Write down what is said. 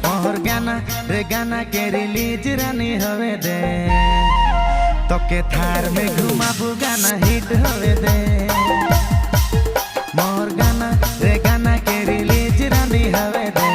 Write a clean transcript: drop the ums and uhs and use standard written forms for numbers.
मोहर गाना रे गाना के रिलीज रानी हवे दे तोके थार में घुमाबू गाना हिट हवे दे मोहर गाना रे गाना के रिलीज रानी हवे दे।